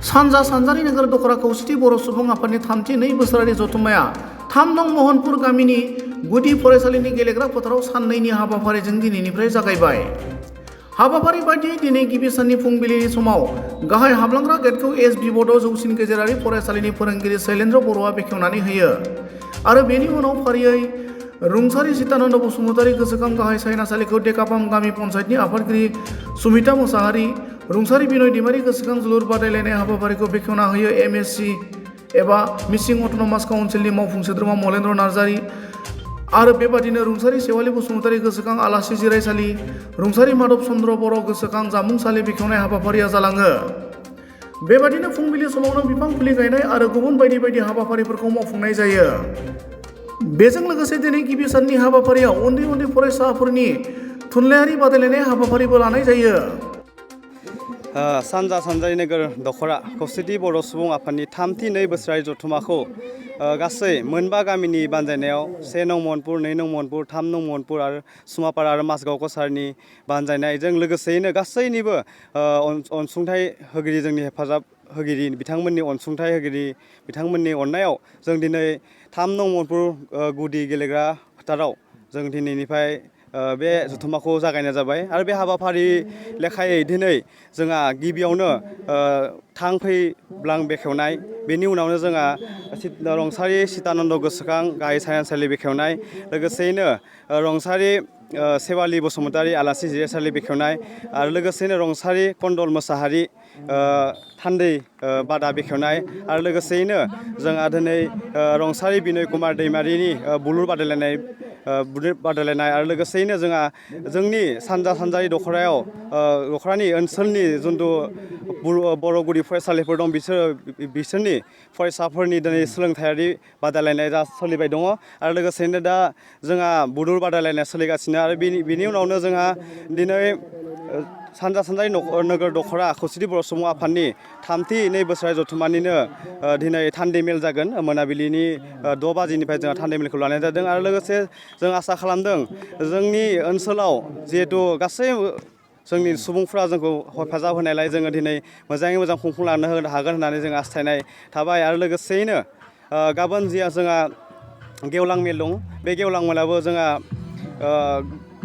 सानजा सानजारि नोगोर दखरा खौसेथि बर' सुबुं आफादनि 32 बोसोरारि जथुम्माया 3 नं महनपुर गामिनि गुदि फरायसालिनि गेलेग्रा फोथाराव साननैनि हाबाफारिजों दिनैनिफ्राय जागायबाय। हाबाफारि बायदियै दिनै गिबि साननि फुंबिलिनि समाव गाहाय हाबलांग्रा गेटखौ एस.बि. बड' जौसिन गेजेरारि फरायसालिनि फोरोंगिरि शैलेन्द्र बर'आ बेखेवनानै होयो आरो बेनि उनाव फारियै रुंसारि सीतानन्द बसुमतारी गोसोखां गाहाय सायनासालिखौ डेकापाम गामि पन्चायतनि आफादगिरि सुमिता मुसाहारि, रुंसारि बिनय दैमारि गोसोखां जोलुर बादायलायनाय हाबाफारिखौ बेखेवना होयो एम.एस.सि. एबा मिसिं अट'नमास काउन्सिलनि मावफुं सोद्रोमा मलेन्द्र नार्जारि आरो बेबादिनो रुंसारि सेवालि बसुमतारी गोसोखां आलासि जिरायसालि, रुंसारि माधब चन्द्र बर' गोसोखां जामुंसालि बेखेवनाय हाबाफारिया जालाङो। बेबादिनो फुंबिलि समावनो बिफां फुलि गायनाय आरो गुबुन बायदि बायदि हाबाफारिफोरखौ मावफुंनाय जायो। बेजों लोगोसे दिनै गिबि साननि हाबाफारियाव उन्दै उन्दै फरायसाफोरनि थुनलाइयारि बादायलायनाय हाबाफारिबो लानाय जायो। सानजा सानजारि नोगोर दखरा खौसेथि बर' सुबुं आफादनि 32 बोसोरारि जथुम्माखौ गासै मोनबा गामिनि बानजायनायाव 1 नं महनपुर, 2 नं महनपुर, 3 नं महनपुर आरो सुमापारा आरो माजगाव कछारनि बानजायनायजों लोगोसेयैनो गासैनिबो अनसुंथाइ होगिरि जोंनि हेफाजाब होगिरि बिथांमोननि अनसुंथाइ होगिरि बिथांमोननि अननायाव जों दिनै 3 नं महनपुर गुदि गेलेग्रा फोथाराव जों दिनैनिफ्राय बे जथुम्माखौ जागायनाय जाबाय आरो बे हाबाफारि लेखायै दिनै जोंहा गिबियावनो थां फै ब्लां बेखेवनाय, बेनि उनावनो जोंहा रुंसारि सीतानन्द गोसोखां गाहाय सायनासालि बेखेवनाय, लोगोसेयैनो रुंसारि सेवालि बसुमतारी आलासि जिरायसालि बेखेवनाय आरो लोगोसेनो रुंसारि कन्दल मोसाहारि थान्दै बादा बेखेवनाय आरो लोगोसेयैनो जोंहा दिनै रुंसारि बिनय कुमार दैमारिनि बुलुर बादायलायनाय आरो लोगोसेयैनो जोंहा जोंनि सानजा सानजारि दखरानि ओनसोलनि जिथु बर' गुदि फरायसालिफोर दं बिसोरनि फरायसाफोरनि दिनै सोलोंथायारि बादायलायनाय जा सोलिबाय दङ आरो लोगोसेयैनो दा जोंहा बुलुर बादायलायनाय सोलिगासिनो आरो बिनि उनावनो जोंहा दिनै सानजा सानजारि नोगोर दखरा खौसेथि बर' सुबुं आफादनि 32 बोसोरारि जथुम्मानिनो दिनै थान्दै मेल जागोन। मोनाबिलिनि 6 बाजिनिफ्राय जोंहा थान्दै मेलखौ लानाय जादों आरो लोगोसे जों आसा खालामदों जोंनि ओनसोलाव जिहेथु गासै जोंनि सुबुंफ्रा जोंखौ हेफाजाब होनायलाय जोङो दिनै मोजाङै मोजां खुंफुंलांनो हागोन होननानै जों हास्थायनाय थाबाय आरो लोगोसेयैनो गाबोन जिया जोंहा गेवलां मेल दं, बे गेवलां मेलाबो जोंहा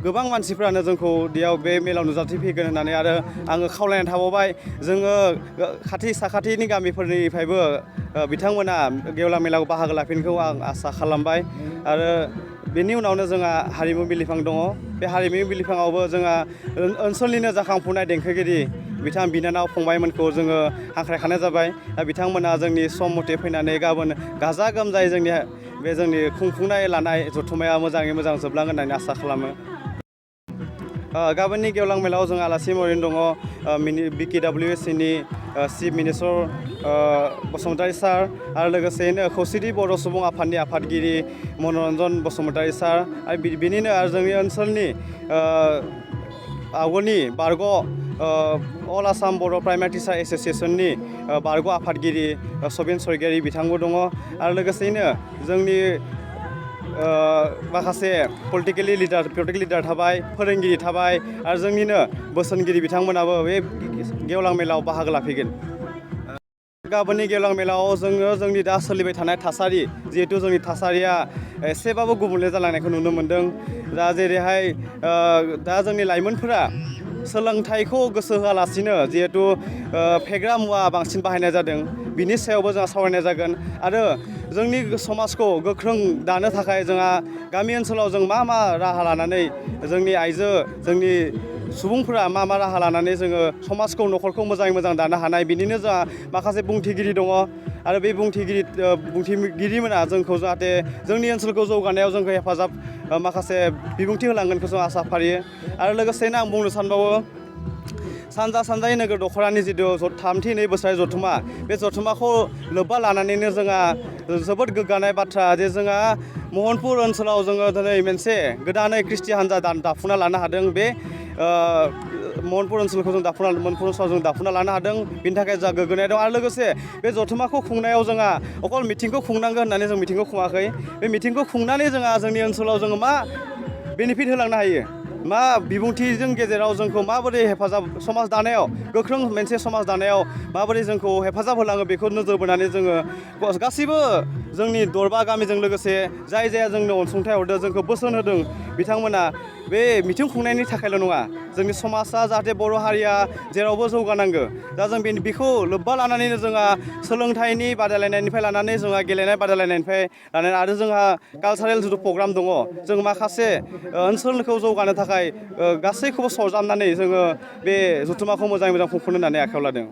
गोबां मानसिफ्रानो जोंखौ बेयाव बे मेलाव नुजाथिफैगोन होननानै आरो आङो खावलायनाय थाबावबाय जोङो खाथि साखाथिनि गामिफोरनिफ्रायबो बिथांमोना गेवलां मेलायाव बाहागो लाफिनखौ आं आसा खालामबाय आरो बेनि उनावनो जोंहा हारिमु बिलिफां दङ। बे हारिमु बिलिफाङावबो जोंहा ओनसोलनिनो जाखांफुनाय देंखोगिरि बिथां बिनानाव फंबायमोनखौ जोङो हांख्रायखानाय जाबाय। बिथांमोना जोंनि सम मथे फैनानै गाबोन गाजा गोमजायै जोंनि खुंफुंनाय लानाय जथुम्माया मोजाङै मोजां जोबलांगोन होननानै आसा खालामो। गाबोननि गेवलां मेलाव जोंहा आलासि महरै दङ BKWSनि चिफ मिनिस्टार बसुमतारी सार आरो लोगोसेयैनो खौसेथि बर' सुबुं आफादनि आफादगिरि मनरन्जन बसुमतारी सार आरो बिनिनो आरो जोंनि ओनसोलनि आवगोलनि बारग' अल आसाम बर' प्राइमारि टिचार एस'सियेसननि बारग' आफादगिरि सबिन स्वरगियारि बिथांबो दङ आरो लोगोसेयैनो जोंनि माखासे पलिटिकेल लिडार थाबाय, फोरोंगिरि थाबाय आरो जोंनिनो बोसोनगिरि बिथांमोनाबो बे गेवलां मेलाव बाहागो लाफैगोन। गाबोननि गेवलां मेलाव जोङो जोंनि दा सोलिबाय थानाय थासारि, जिहेथु जोंनि थासारिया एसेबाबो गुबुंले जालांनायखौ नुनो मोन्दों। दा जेरैहाय दा जोंनि लाइमोनफोरा सोलोंथाइखौ गोसो होआलासिनो जिहेथु फेग्रा मुवा बांसिन बाहायनाय जादों, बिनि सायावबो जोंहा सावरायनाय जागोन आरो जोंनि समाजखौ गोख्रों दानो थाखाय जोंहा गामि ओनसोलाव जों मा राहा लानानै जोंनि जोंनि सुबुंफोरा मा राहा लानानै जोङो समाजखौ न'खरखौ मोजाङै मोजां दानो हानाय, बिनिनो जोंहा माखासे बुंथिगिरि दङ आरो बे बुंथिगिरिमोना जोंखौ जाहाथे जोंनि ओनसोलखौ जौगानायाव जोंखौ हेफाजाब माखासे बिबुंथि होलांगोनखौ जों आसा फारियो आरो लोगोसेनो आं बुंनो सानबावो सानजा सानजारि नोगोर दखरानि जिथु 32 बोसोरारि जथुम्मा, बे जथुम्माखौ लोब्बा लानानैनो जोंहा जोबोद गोग्गानाय बाथ्रा जे जोंहा महनपुर ओनसोलाव जोङो दिनै मोनसे गोदानै ख्रिस्टि हान्जा दाफुंना लानो हादों। बे महनपुर ओनसोलखौ जों दाफुंना लानो हादों, बिनि थाखाय जोंहा गोग्गानाय दं आरो लोगोसे बे जथुम्माखौ खुंनायाव जोंहा अकल मिटिंखौ खुंनांगोन होननानै जों मिटिंखौ खुङाखै। बे मिटिंखौ खुंनानै जोंहा जोंनि ओनसोलाव जोङो मा बेनिफिट होलांनो हायो, मा बिबुंथिजों गेजेराव जोंखौ माबोरै हेफाजाब समाज दानायाव गोख्रों मोनसे समाज दानायाव माबोरै जोंखौ हेफाजाब होलाङो बेखौ नोजोर बोनानै जोङो गासैबो जोंनि दरबा गामिजों लोगोसे जाय जाया जोंनो अनसुंथाइ हरदों जोंखौ बोसोन होदों बिथांमोना बे मिथिं खुंनायनि थाखायल' नङा जोंनि समाजा जाहाथे बर' हारिया जेरावबो जौगानांगौ दा जों बेखौ लोब्बा लानानैनो जोंहा सोलोंथाइनि बादायलायनायनिफ्राय लानानै जोंहा गेलेनाय बादायलायनायनिफ्राय लानानै आरो जोंहा कालसारेल जिथु प्रग्राम दङ जों माखासे ओनसोलखौ जौगानो थाखाय गासैखौबो सरजाबनानै जोङो बे जथुम्माखौ मोजाङै मोजां खुंफुंनो होननानै आखायाव लादों।